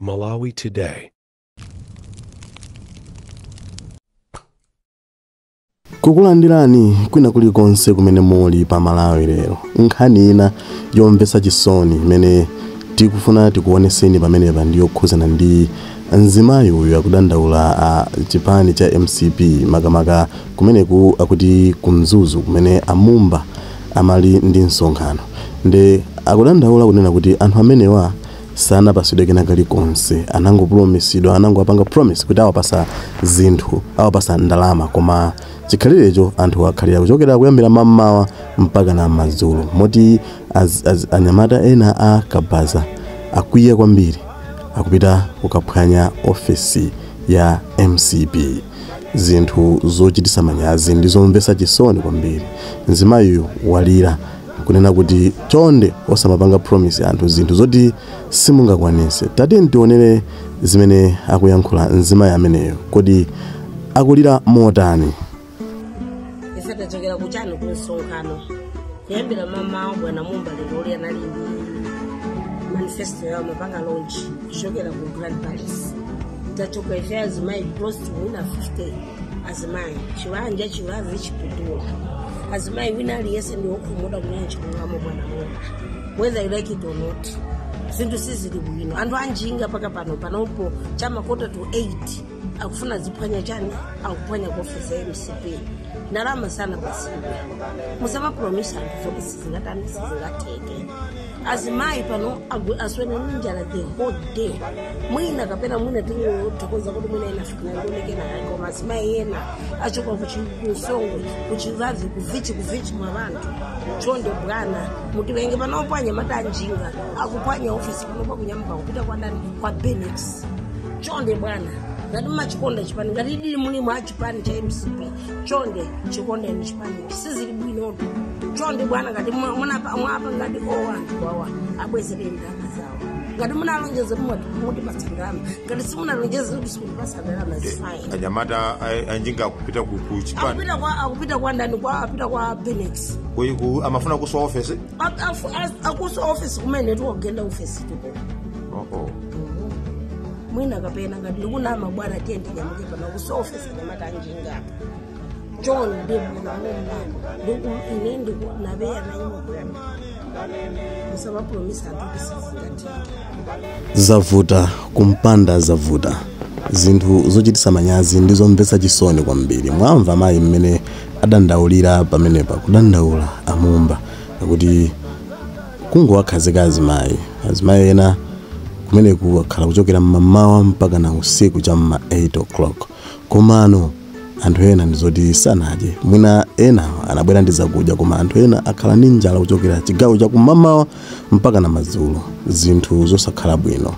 Malawi Today. Kukulandirani kwina kulikonse kumene muli pa Malawi lero. Nkhani ina yomvetsa chisoni imene tikufuna tikuoneseni pamenepa ndi yokhuzana ndi mzimayi uyu akudandaula chipani cha MCP makamaka kumeneku akuti kumzuzu kumene amumba amali ndi msonkhano. Nde akudandaula kunena kuti anthu amenewa sana pasidwe kena kalikonse anangopromisidwa anangopanga promise kuti awapasa zinthu awapasa ndalama koma chikhalirecho anthu akhalira kuchokera kuyambira mammawa mpaka na madzulo moti anyamata ena a Kabaza akwiya kwambiri akupita kukaphwanya ofesi ya MCP. Zinthu zochititsa manyazi ndi zomvetsa chisoni kwambiri. Mzimayi walira kunena kuti chonde osamapanga promise anthu zinthu zoti simungakwanise. Tati ntionere zimene akuyankhula mzimayi ameneyo kodi akulira motani. Ife tachokera kuchano kunsonkhano kuyambira mama bwana mumba lero anali ndi manifesto ya mapanga launch kuchokera ku Grand Palace. Tachoka ife azimayi close to 50 azimayi chiwanja chiwazi chiputula azimayi wina aliyese ndi okumuda kunena chikungamo bwana mumba whether you like it or not. Zinthu sizili bwino anthu anjinga paka panopo chama 7:45 akufuna ziphwanya chani akuphwanya ku office ya MCP. Ndalama sana basi musama promise anthu zoti sizingateke azimayi pano aswena ninjala the whole day mwina kapena mwina tingotokoza kuti mwina inafika ndonekena koma azimayi yena achoka kuchikusongwe kuchivazi kuvichi mwa vantu chonde bwana mutivenge panopanya matanjinga akupanya office panopa kunyamba kupita kwa ndani kwa Benex chonde bwana ngati machikonda chipani ngati dili mulimo achipani cha MCP chonde chikonda ni chipani sizili bwino chonde bwana ngati mwapa ngati anthu wawa abwezere ndalama zawo ngati munalonjeza muti pasandalama ngati simunalonjeza kuti sikupasandalama zifine anyamata anjinga akupita ku chipani akupita kwa ndani apita kwa Benex kuyiku amafuna kuswa office akuswa office kumene tiwogenda office tipo mwina kapena ngati likuna mabwana tende nyamuke pana ku office ya matanjinga John ndibona ndiku inende nabeya na nyuma kwenda musaba promise anthu zavuta kumpanda zavuta zinthu zochititsa manyazi ndi zomvetsa chisoni kwambiri. Mwamva mayi mmene adandaulira pamenepa kudandaula amumba kuti kungowakhazika azimayi ena kumeneku akhala kuchokera mmamawa mpaka na usiku cha 8 o'clock. Komano anthu ena ndizoti sanadye mwina ena anabwera ndi zakudya koma anthu ena akhala ndi njala kuchokera chigawo cha kumamawa mpaka na madzulo. Zinthu zosakhala bwino.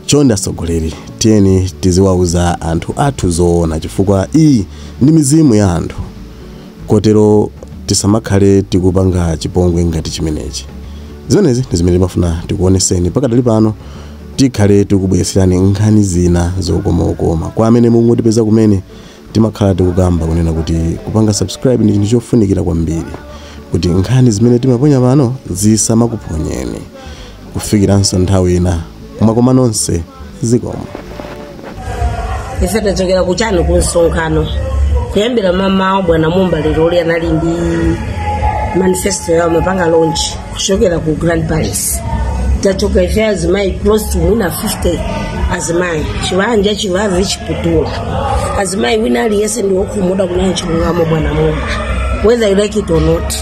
Chonde atsogoleri tiyeni tiziwauza anthu athu zoona chifukwa iyi ndi mizimu ya anthu kotero tisamakhale tikupanga chipongwe ngati chimenechi. Zimenezi ndi zimene timafuna tikuoneseni pakadali pano tikhale tikubweserani nkhani zina zokomakoma. Kwa amene mungotipeza kumene timakhala tikukamba kunena kuti kupanga subscribe ndi chinthu chofunikira kwambiri kuti nkhani zimene timaponya pano zisamakuponyeni kufikiranso nthawi ina kumakoma nonse zikomo. Ife tachokera kuchano kunsonkhano kuyambira mama bwana mumba lero anali ndi manifesto ya mapanga launch kuchokera ku Grand Palace. Tachoka ife azimayi close to 50 azimayi chiwanja chiwazi chiputula azimayi wina aliyese ndi okumuda kunena chikungamo bwana mumba whether you like it or not.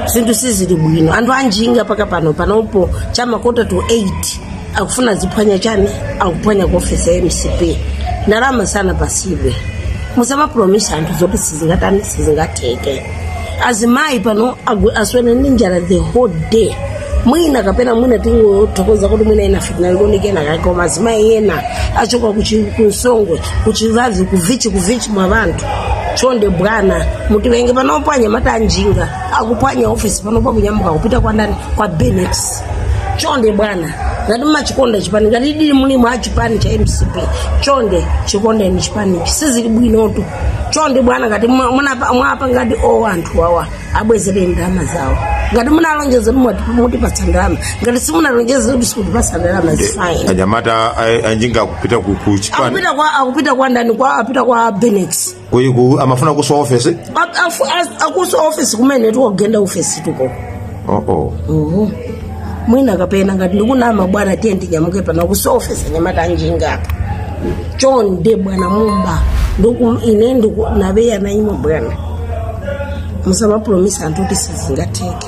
Zinthu sizili bwino anthu anjinga paka panopo chama 7:45 akufuna ziphwanya chani akuphwanya ku office ya MCP. Ndalama sana pasidwe musama promise anthu zoti sizingateke azimayi pano aswena ninjala the whole day mwina kapena mwina tingotokoza kuti mwina inafika ndonekena koma azimayi yena achoka kuchikusongwe kuchivazi kuvichi mwa vantu chonde bwana mutivenge panopanya matanjinga akupanya office panopa kunyambuka kupita kwa ndani kwa Benex chonde bwana ngati machikonda chipani ngati dili mulimo achipani cha MCP chonde chikonda ni chipani sizili bwinotu chonde bwana ngati mwapa ngati anthu wawa abwezere ndalama zawo ngati munalonjeza mutipatsa ndalama ngati simunalonjeza kuti sikutipatsa ndalama zifine anyamata anjinga kupita ku chipani akupita kwa ndani apita kwa Benex kuyiku amafuna kuswa office akuswa office kumene tikugenda office tuko mwina kapena ngati ndikunama bwana tiye ndinyamuke pana kuswa office anyamata anjinga apa chonde bwana Mumba ine nabeya na imwe bwana musama promise anthu kuti sizingateke